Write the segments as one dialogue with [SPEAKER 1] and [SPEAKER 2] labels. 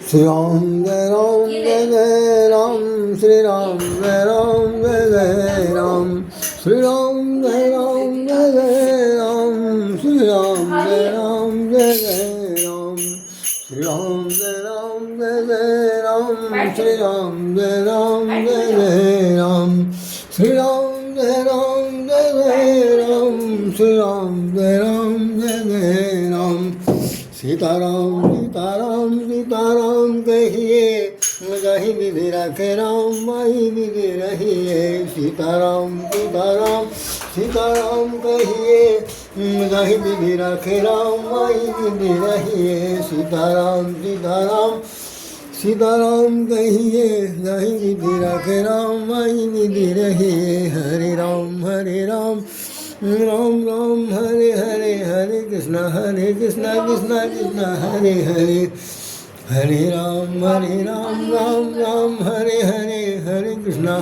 [SPEAKER 1] श्री राम जय जय राम, श्री राम जय जय राम, श्री राम जय जय राम, श्री राम जय जय राम, श्री राम जय जय राम, श्री राम जय जय राम, श्री राम जय जय राम, श्री राम जय जय राम। सीताराम सीताराम सीताराम कहिए, गही विधि रखे राम माही विधि रहिए। सीताराम सीताराम सीताराम कहिए, गही विधि रखे राम माही विधि रहिए। सीताराम सीताराम सीताराम कहिए, गही विधि रखे राम माही विधि रहिए। हरे राम राम राम हरे हरे, हरे कृष्णा कृष्णा कृष्णा हरे हरे। हरे राम राम राम हरे हरे, हरे कृष्णा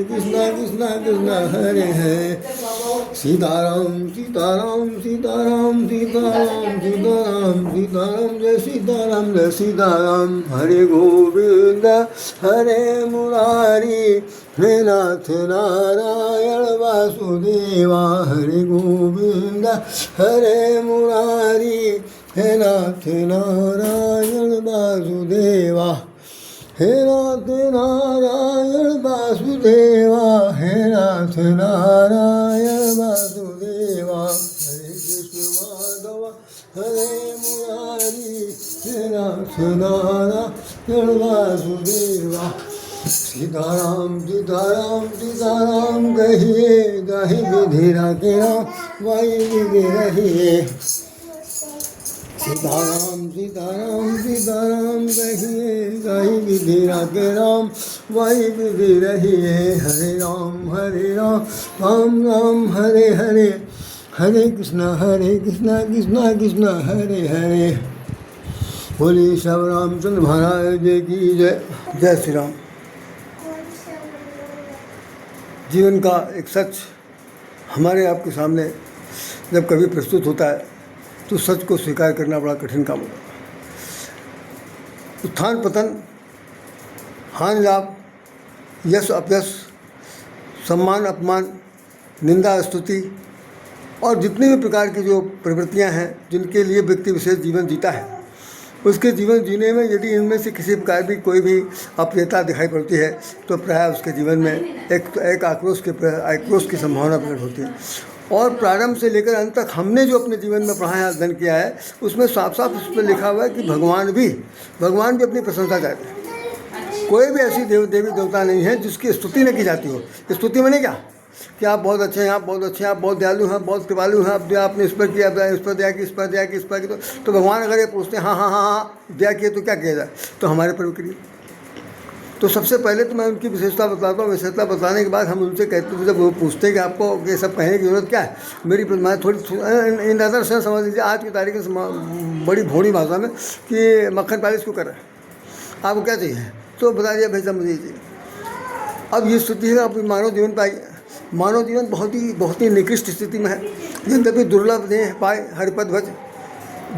[SPEAKER 1] कृष्णा कृष्णा हरे हरे। सीताराम सीताराम सीताराम सीताराम सीताराम सीताराम जय सीताराम जय सीताराम। हरे गोविंद हरे मुरारी, हे नाथ नारायण वासुदेवा। हरे गोविंद हरे मुरारी, हे नाथ नारायण वासुदेवा। हे नाथ नारायण वासुदेवा, हे नाथ नारायण वासुदेवा। हरे कृष्ण माधव हरे मुरारी, हे नाथ नारायण वासुदेवा। सीताराम सीताराम सीताराम कहिए, गाही विधि रखे राम वाही विधि रहिए। सीताराम सीताराम सीताराम कहिए, गाही विधि रखे राम वाही विधि रहिए। हरे राम राम राम हरे हरे, हरे कृष्णा कृष्णा कृष्णा हरे हरे। बोलिए श्री रामचंद्र महाराज जी की जय। जय श्री राम। जीवन का एक सच हमारे आपके सामने जब कभी प्रस्तुत होता है तो सच को स्वीकार करना बड़ा कठिन काम होता है। उत्थान पतन, हानि लाभ, यश अपयश, सम्मान अपमान, निंदा स्तुति और जितने भी प्रकार की जो प्रवृत्तियां हैं जिनके लिए व्यक्ति विशेष जीवन जीता है, उसके जीवन जीने में यदि इनमें से किसी प्रकार भी कोई भी अप्रियता दिखाई पड़ती है तो प्रायः उसके जीवन में एक आक्रोश की संभावना प्रकट होती है। और प्रारंभ से लेकर अंत तक हमने जो अपने जीवन में पढ़ा है, अध्ययन किया है, उसमें साफ साफ उस पर लिखा हुआ है कि भगवान भी अपनी प्रशंसा चाहते हैं। कोई भी ऐसी देवी देवता नहीं है जिसकी स्तुति न की जाती हो। स्तुति माने क्या कि आप बहुत अच्छे हैं, आप बहुत अच्छे हैं, आप बहुत दयालु हैं, बहुत कृपालु हैं, अब आपने इस पर किया, इस पर दया की, इस पर दया की, इस पर की, तो भगवान अगर ये पूछते हैं हाँ हाँ हाँ हाँ दया किए तो क्या किया जाए, तो हमारे पर करिए। तो सबसे पहले तो मैं उनकी विशेषता बताता हूँ। विशेषता बताने के बाद हम उनसे कहते थे, जब वो पूछते हैं कि आपको ये सब कहने की जरूरत क्या है, मेरी मैं थोड़ी इन अदर से समझ लीजिए आज की तारीख में बड़ी भोड़ी भाषा में कि मक्खन पालिश क्यों कर रहे हैं, आपको क्या चाहिए, तो बता दिया भाई समझ लीजिए। अब ये स्थिति है, अब मानव जीवन पाई, मानव जीवन बहुत ही निकृष्ट स्थिति में है। यद्यपि दुर्लभ देह पाए हरिपद भज,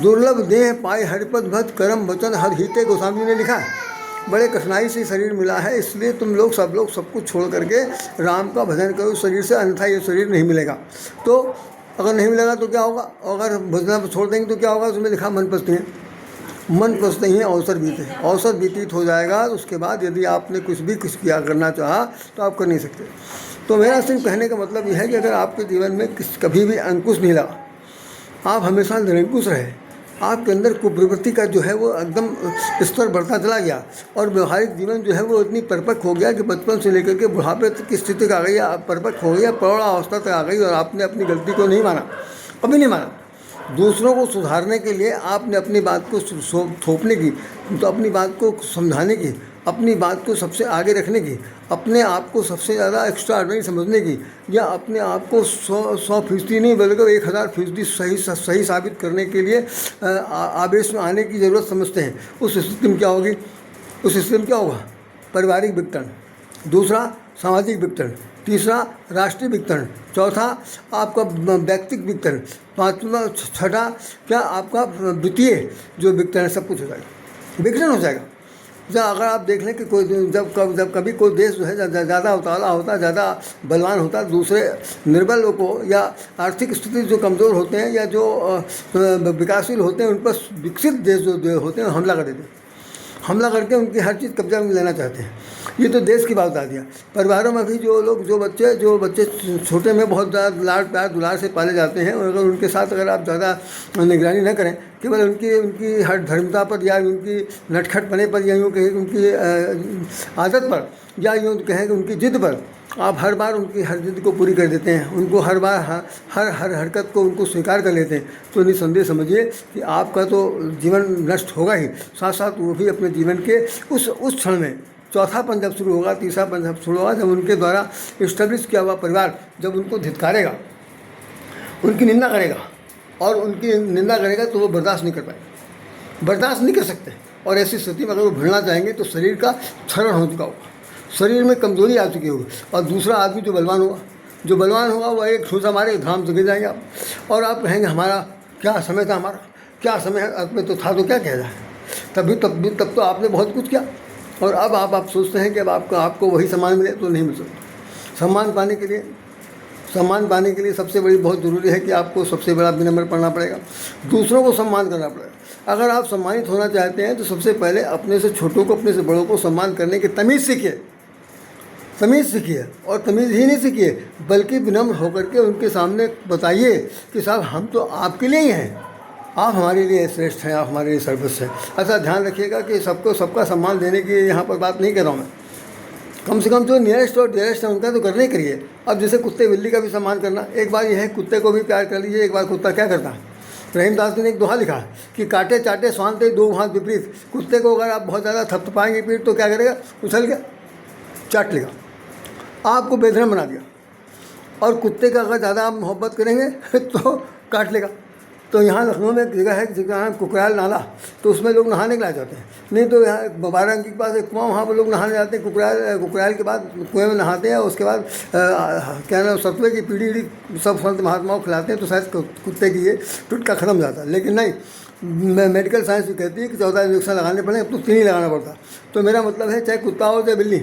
[SPEAKER 1] दुर्लभ देह पाए हरिपद भज, करम वचन हर हिते, गोस्वामी जी ने लिखा है। बड़े कठिनाई से शरीर मिला है, इसलिए तुम लोग सब कुछ छोड़ करके राम का भजन करो शरीर से, अन्यथा ये शरीर नहीं मिलेगा। तो अगर नहीं मिलेगा तो क्या होगा, अगर भजन छोड़ देंगे तो क्या होगा, उसमें लिखा मन पसते हैं, मन पसते ही अवसर बीते, अवसर व्यतीत हो जाएगा। उसके बाद यदि आपने कुछ किया करना चाहा तो आप कर नहीं सकते। तो मेरा सिर्फ कहने का मतलब यह है कि अगर आपके जीवन में कभी भी अंकुश नहीं लगा, आप हमेशा निरंकुश रहे, आपके अंदर कुप्रवृत्ति का जो है वो एकदम स्तर बढ़ता चला गया और व्यवहारिक जीवन जो है वो इतनी परिपक्व हो गया कि बचपन से लेकर के बुढ़ापे की स्थिति आ गई, परिपक्व हो गया, प्रौढ़ावस्था तक आ गई और आपने अपनी गलती को नहीं माना, कभी नहीं माना। दूसरों को सुधारने के लिए आपने अपनी बात को थोपने की, तो अपनी बात को समझाने की, अपनी बात को सबसे आगे रखने की, अपने आप को सबसे ज़्यादा एक्स्ट्रा ऑर्डिनरी समझने की, या अपने आप को 100% नहीं बल्कि 1000% सही साबित करने के लिए आवेश में आने की ज़रूरत समझते हैं। उस स्थिति में क्या होगी, उस स्थिति में क्या होगा, पारिवारिक विघटन, दूसरा सामाजिक विघटन, तीसरा राष्ट्रीय विघटन, चौथा आपका व्यक्तिगत विघटन, पाँचवा छठा क्या आपका द्वितीय जो विघटन है, सब कुछ हो जाएगा, विघटन हो जाएगा। जब अगर आप देख लें कि कोई जब कभी कोई देश जो है ज़्यादा उताला होता, ज़्यादा बलवान होता, दूसरे निर्बल को या आर्थिक स्थिति जो कमज़ोर होते हैं या जो विकासशील होते हैं उन पर विकसित देश जो होते हैं हमला कर देते हैं, हमला करके उनकी हर चीज़ कब्जा में लेना चाहते हैं। ये तो देश की बात बता दिया। परिवारों में भी जो बच्चे छोटे में बहुत ज़्यादा लाड प्यार दुलार से पाले जाते हैं, और अगर उनके साथ अगर आप ज़्यादा निगरानी न करें, केवल उनकी हर धर्मता पर या उनकी नटखटपने पर या यूँ कहें उनकी आदत पर या यूँ कहें कि उनकी जिद पर आप हर बार उनकी हर जिद को पूरी कर देते हैं, उनको हर बार हर हरकत को उनको स्वीकार कर लेते हैं, तो निसंदेह समझिए कि आपका तो जीवन नष्ट होगा ही, साथ साथ वो भी अपने जीवन के उस क्षण में चौथापन जब शुरू होगा, तीसरापन जब शुरू होगा, जब उनके द्वारा इस्टेब्लिश किया हुआ परिवार जब उनको धिक्कारेगा, उनकी निंदा करेगा और उनकी निंदा करेगा तो वो बर्दाश्त नहीं कर पाएंगे, बर्दाश्त नहीं कर सकते। और ऐसी स्थिति में अगर वो भिड़ना चाहेंगे तो शरीर का क्षरण हो चुका होगा, शरीर में कमजोरी आ चुकी होगी। और दूसरा आदमी जो बलवान होगा वो एक ठूसा मारे धाम से गिर जाएंगे आप, और आप कहेंगे हमारा क्या समय था, हमारा क्या समय में तो था, तो क्या कह जाए, तब तो आपने बहुत कुछ किया। और अब आप सोचते हैं कि अब आपको वही सम्मान मिले, तो नहीं मिल सकता। सम्मान पाने के लिए सबसे बड़ी बहुत ज़रूरी है कि आपको सबसे बड़ा विनम्र पढ़ना पड़ेगा, दूसरों को सम्मान करना पड़ेगा। अगर आप सम्मानित होना चाहते हैं तो सबसे पहले अपने से छोटों को, अपने से बड़ों को सम्मान करने की तमीज़ सीखिए, और तमीज़ ही नहीं सीखिए बल्कि विनम्र होकर के उनके सामने बताइए कि साहब हम तो आपके लिए ही हैं, आप हमारे लिए श्रेष्ठ हैं, आप हमारे लिए सर्वस्व हैं। ऐसा ध्यान रखिएगा कि सबका सम्मान देने की यहाँ पर बात नहीं कर रहा हूँ मैं, कम से कम जो नियरेस्ट और डियरेस्ट है उनका तो करने करिए। अब जैसे कुत्ते बिल्ली का भी सम्मान करना, एक बार यह है कुत्ते को भी प्यार कर लीजिए, एक बार कुत्ता क्या करता है, रहीमदास ने एक दोहा लिखा है कि काटे चाटे स्वांते दो भांत विपरीत। कुत्ते को अगर आप बहुत ज़्यादा थपथपाएंगे पीठ तो क्या करेगा, उछल के चाट लेगा, आपको बेधर्म बना दिया। और कुत्ते का अगर ज़्यादा आप मोहब्बत करेंगे तो काट लेगा। तो यहाँ लखनऊ में एक जगह है जहाँ कुकराल नाला, तो उसमें लोग नहाने के लिए जाते हैं, नहीं तो यहाँ बारांकी के पास एक कुआं, वहाँ पर लोग नहाने जाते हैं। कुकराल के बाद कुएँ में नहाते हैं, उसके बाद क्या नाम सतुए की पीढ़ी सब संत महात्माओं को खिलाते हैं, तो शायद कुत्ते की ये टुटका ख़त्म जाता है। लेकिन नहीं, मेडिकल साइंस भी कहती है कि 14 इंजेक्शन लगाने पड़े, अब तो 3 ही लगाना पड़ता। तो मेरा मतलब है चाहे कुत्ता हो चाहे बिल्ली,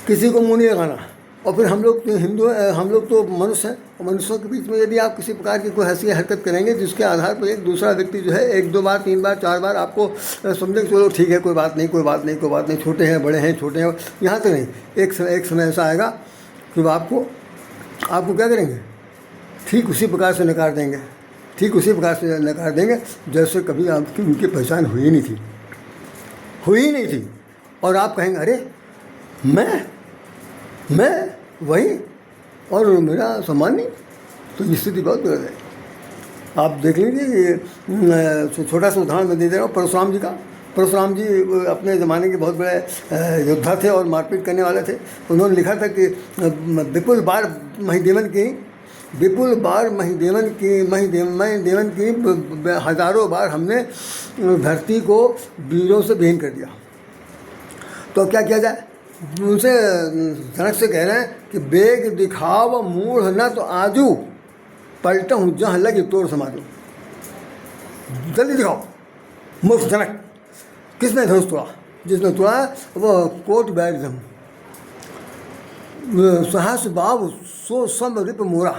[SPEAKER 1] किसी को मुँह नहीं लगाना। और फिर हम लोग तो हिंदू हैं, हम लोग तो मनुष्य हैं, और मनुष्यों के बीच में यदि आप किसी प्रकार की कोई ऐसी हरकत करेंगे जिसके आधार पर एक दूसरा व्यक्ति जो है 1-2 बार 3 बार 4 बार आपको समझे कि चलो ठीक है कोई बात नहीं, छोटे हैं बड़े हैं छोटे हैं, यहाँ तक नहीं, एक समय ऐसा आएगा कि वो आपको क्या करेंगे, ठीक उसी प्रकार से नकार देंगे जैसे कभी आपकी उनकी पहचान हुई ही नहीं थी। और आप कहेंगे अरे मैं वही और मेरा सम्मान नहीं, तो स्थिति बहुत बिगड़ जाएगी। आप देख लीजिए, छोटा सा उदाहरण मैं दे रहा हूँ परशुराम जी अपने ज़माने के बहुत बड़े योद्धा थे और मारपीट करने वाले थे। उन्होंने लिखा था कि विपुल बार महिदेवन की हज़ारों बार हमने धरती को वीरों से विहीन कर दिया। तो क्या किया जाए, उनसे जनक से कह रहे हैं कि बेग दिखाव मूढ़ न तो आजू पलटा हूँ जहाँ लगी तोड़ समाजू। जल्दी दिखाओ। मूर्ख जनक, किसने धनुष तोड़ा? जिसने तोड़ा वो कोट बैरिज्म सहस बाब सो सम रिप मोरा।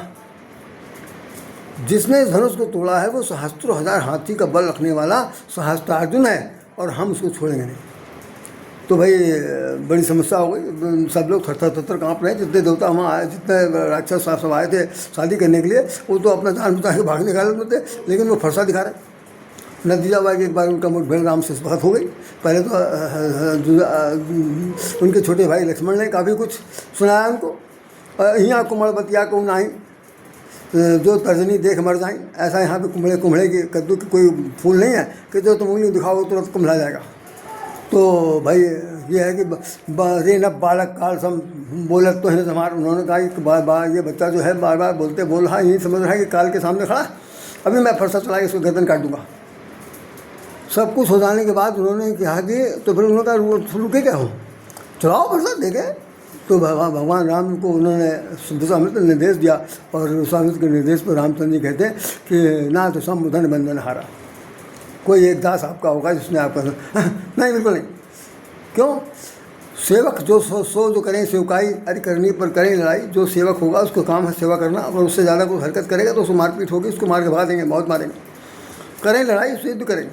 [SPEAKER 1] जिसने धनुष को तोड़ा है वो सहस्त्रों हजार हाथी का बल रखने वाला सहस्त्रार्जुन है, और हम उसको छोड़ेंगे नहीं। तो भाई बड़ी समस्या हो गई, सब लोग थर काँप रहे हैं। जितने देवता वहाँ आए, जितने राक्षस सब आए थे शादी करने के लिए, वो तो अपना जान बचा के भागने का हालत में थे, लेकिन वो फरसा दिखा रहे। नतीजा हुआ कि एक बार उनका मुठभेड़ राम से बात हो गई। पहले तो उनके छोटे भाई लक्ष्मण ने काफ़ी कुछ सुनाया उनको, यहाँ कुमड़ बतिया को नहीं जो तर्जनी देख मर जाए, ऐसा यहाँ पे कुम्हड़े की कद्दू की कोई फूल नहीं है कि जो तुम उंगली दिखाओ तुरंत कुम्हला जाएगा। तो भाई ये है कि रे न बालक काल सम बोलत तो है समार। उन्होंने कहा कि ये बच्चा जो है बार बार बोल रहा है, यही समझ रहा है कि काल के सामने खड़ा, अभी मैं फरसा चला के इसको गर्दन काट दूंगा। सब कुछ हो जाने के बाद उन्होंने कहा कि तो फिर उन्होंने कहा रुके क्या हो, चलाओ फरसा देखे। तो भगवान राम को उन्होंने विश्वामित्र निर्देश दिया, और विश्वामित्र के निर्देश पर रामचंद्र जी कहते हैं कि ना तो सम धन बंधन हारा, कोई एक दास आपका होगा जिसने आपका नहीं, बिल्कुल नहीं। क्यों? सेवक जो सो जो करें सेवकाई, अरे करनी पर करें लड़ाई। जो सेवक होगा उसको काम है सेवा करना, और उससे ज़्यादा कोई हरकत करेगा तो उसको मारपीट होगी, उसको मार के भगा देंगे, बहुत मारेंगे। करें लड़ाई, उससे युद्ध करेंगे।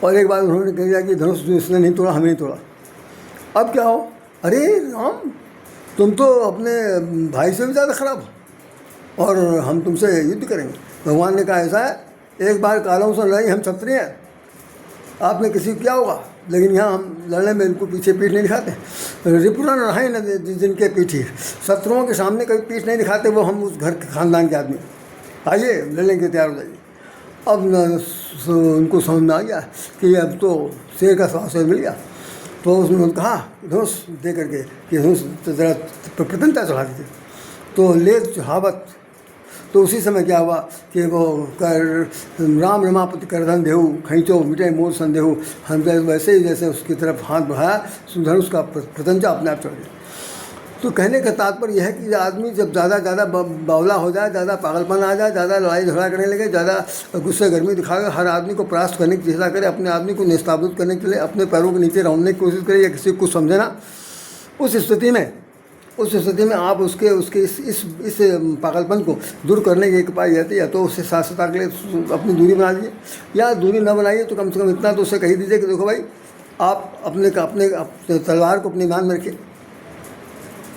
[SPEAKER 1] और एक बार उन्होंने कह दिया कि धनुष जो इसने नहीं तोड़ा, हमें नहीं तोड़ा, अब क्या हो? अरे राम, तुम तो अपने भाई से भी ज़्यादा खराब हो और हम तुमसे युद्ध करेंगे। भगवान ने कहा ऐसा है, एक बार कालों से लड़ाई, हम क्षत्रिय हैं, आपने किसी को किया होगा, लेकिन यहाँ हम लड़ने में इनको पीछे पीठ नहीं दिखाते। रिपुरन रहे न जिनके पीठी, शत्रुओं के सामने कभी पीठ नहीं दिखाते, वो हम उस घर के खानदान के आदमी। आइए लड़ने के तैयार हो जाइए। अब उनको समझ में आ गया कि अब तो शेर का साहस मिल गया, तो उसने कहा धनुष दे करके कि धनुष ज़रा प्रतनता चढ़ा दीजिए। तो ले चढ़ावत, तो उसी समय क्या हुआ कि वो कर राम रमापति करधन देहु खींचो मिटे मोर संदेहु, हम वैसे ही जैसे उसकी तरफ हाथ बढ़ाया, धनुष का प्रतंजा अपने आप चढ़ गया। तो कहने का तात्पर्य यह है कि आदमी जब ज़्यादा बावला हो जाए, ज़्यादा पागलपन आ जाए, ज़्यादा लड़ाई झगड़ा करने लगे, ज़्यादा गुस्से गर्मी दिखाए, हर आदमी को परास्त करने की चेष्टा करे, अपने आदमी को निस्ताबित करने के लिए अपने पैरों के नीचे रौंदने की कोशिश करे या किसी को कुछ समझे ना, उस स्थिति में आप उसके इस पागलपन को दूर करने की एक उपाय रहती है, या तो उससे शाश्वता के लिए अपनी दूरी बना लीजिए, या दूरी न बनाइए तो कम से कम इतना तो उससे कही दीजिए कि देखो भाई, आप अपने तलवार को अपने म्यान में रखिए,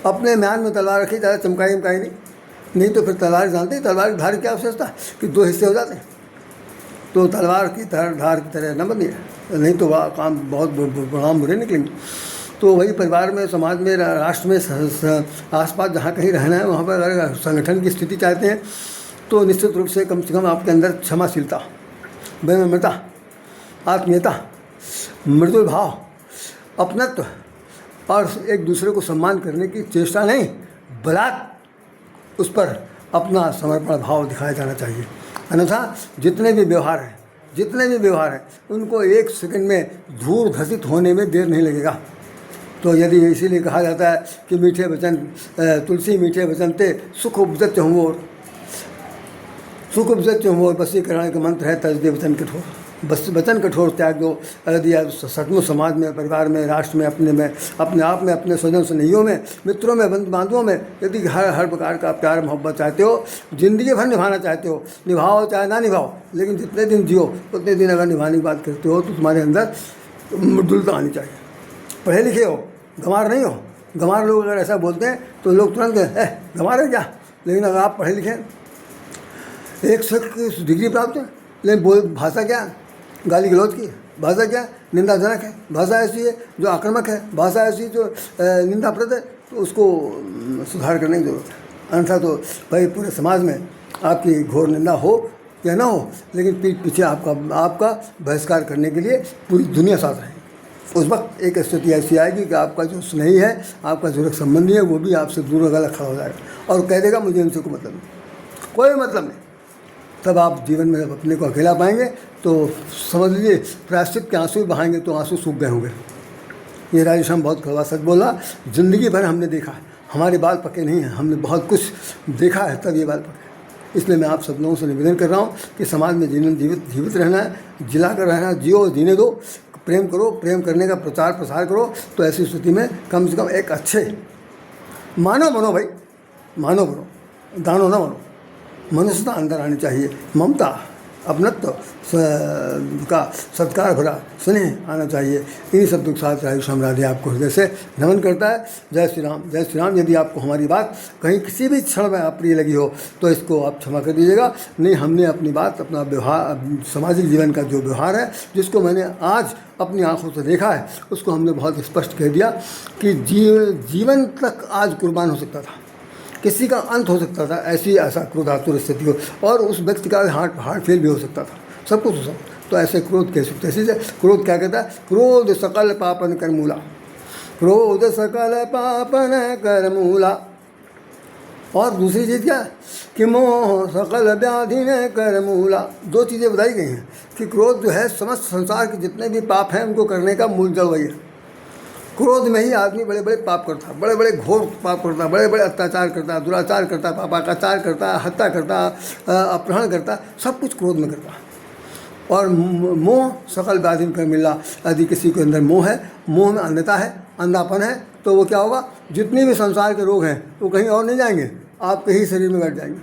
[SPEAKER 1] अपने म्यान में तलवार रखिए, ज़्यादा चमकाई नहीं तो फिर तलवार जानते हैं, तलवार की धार की क्या आवश्यकता कि 2 हिस्से हो जाते हैं, तो तलवार की धार की तरह न बनिए, नहीं तो वह काम बहुत बड़ाम बुरे निकलेंगे। तो वही परिवार में, समाज में, राष्ट्र में, आसपास जहाँ कहीं रहना है वहाँ पर अगर संगठन की स्थिति चाहते हैं तो निश्चित रूप से कम आपके अंदर क्षमाशीलता, विनम्रता, आत्मीयता, मृदुल भाव, अपनत्व और एक दूसरे को सम्मान करने की चेष्टा नहीं, बलात् उस पर अपना समर्पण भाव दिखाया जाना चाहिए। अन्यथा जितने भी व्यवहार हैं उनको 1 सेकंड में धूल घसित होने में देर नहीं लगेगा। तो यदि इसीलिए कहा जाता है कि मीठे वचन तुलसी मीठे वचन ते सुख उपजत चहुओर, सुख उपजत चहुओर वशीकरण का मंत्र है तज दे वचन कठोर, बस वचन कठोर त्याग दो। यदि सचमुच समाज में, परिवार में, राष्ट्र में, अपने आप में, अपने स्वजन स्नेहियों में, मित्रों में, बंधु बांधवों में यदि हर प्रकार का प्यार मोहब्बत चाहते हो, ज़िंदगी भर निभाना चाहते हो, निभाओ चाहे ना निभाओ, लेकिन जितने दिन जियो उतने दिन अगर निभाने की बात करते हो तो तुम्हारे अंदर मृदुलता आनी चाहिए। पढ़े लिखे हो, गंवार नहीं हो। गंवार लोग अगर ऐसा बोलते हैं तो लोग तुरंत गंवार है क्या, लेकिन अगर आप पढ़े लिखे 100 डिग्री प्राप्त है, लेकिन भाषा क्या, गाली गलौज की भाषा, क्या निंदाजनक है, भाषा ऐसी है जो आक्रामक है, भाषा ऐसी जो निंदाप्रद है, तो उसको सुधार करने की जरूरत है। अन्यथा तो भाई पूरे समाज में आपकी घोर निंदा हो या ना हो, लेकिन पीठ पीछे आपका बहिष्कार करने के लिए पूरी दुनिया साथ रहेगी। उस वक्त एक स्थिति ऐसी आएगी कि आपका जो स्नेही है, आपका जो संबंधी है, वो भी आपसे दूर गलत खड़ा हो जाएगा और कह देगा मुझे इनसे कोई मतलब नहीं, कोई मतलब नहीं। तब आप जीवन में जब अपने को अकेला पाएंगे तो समझ लीजिए प्रायश्चित के आंसू बहाएंगे तो आंसू सूख गए होंगे। ये राजेश्याम बहुत कड़वा सच बोला। ज़िंदगी भर हमने देखा, हमारे बाल पके नहीं हैं, हमने बहुत कुछ देखा है तब ये बाल पके। इसलिए मैं आप सब लोगों से निवेदन कर रहा हूँ कि समाज में जीवित रहना है, जिला कर रहना है, जियो जीने दो, प्रेम करो, प्रेम करने का प्रचार प्रसार करो। तो ऐसी स्थिति में कम से कम एक अच्छे मानव बनो भाई, मानव बनो, दानव ना बनो। मनुष्यता अंदर आनी चाहिए, ममता, अपनत्व का सत्कार भरा स्नेह आना चाहिए। इन्हीं शब्दों के साथ राजेश्याम राधे आपको हृदय से नमन करता है। जय श्री राम, जय श्री राम। यदि आपको हमारी बात कहीं किसी भी क्षण में अप्रिय लगी हो तो इसको आप क्षमा कर दीजिएगा। नहीं, हमने अपनी बात, अपना व्यवहार, सामाजिक जीवन का जो व्यवहार है, जिसको मैंने आज अपनी आंखों से देखा है, उसको हमने बहुत स्पष्ट कह दिया कि जीवन तक आज कुर्बान हो सकता था, किसी का अंत हो सकता था, ऐसा क्रोधातुर स्थिति हो, और उस व्यक्ति का हार्ट फेल भी हो सकता था, सब कुछ हो सकता। तो ऐसे क्रोध कह सकते हैं। इसीलिए क्रोध क्या कहता है? क्रोध सकल पापन कर मूला, क्रोध सकल पापन कर मूला। और दूसरी चीज़ क्या कि मोह सकल व्याधि ने कर मूला। 2 चीज़ें बताई गई हैं कि क्रोध जो है समस्त संसार के जितने भी पाप हैं उनको करने का मूल जड़ वही है। क्रोध में ही आदमी बड़े बड़े पाप करता, बड़े बड़े घोर पाप करता, बड़े बड़े अत्याचार करता, दुराचार करता, पापाचार करता, हत्या करता, अपहरण करता, सब कुछ क्रोध में करता। और मोह सकल व्याधि कर मिला। यदि किसी के अंदर मोह है, मोह में अंधता है, अंधापन है, तो वो क्या होगा, जितने भी संसार के रोग हैं वो कहीं और नहीं जाएंगे, आपके ही शरीर में बैठ जाएंगे।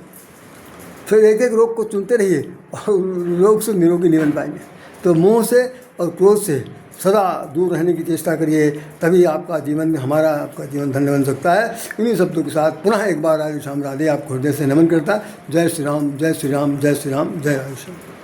[SPEAKER 1] फिर एक एक रोग को चुनते रहिए और रोग से निरोगी नहीं बन पाएंगे। तो मोह से और क्रोध से सदा दूर रहने की चेष्टा करिए, तभी आपका जीवन, हमारा आपका जीवन धन्य बन सकता है। इन्हीं शब्दों के साथ पुनः एक बार राधे श्याम राधे आपको हृदय से नमन करता है। जय श्री राम, जय श्री राम, जय श्री राम, जय राधे श्याम।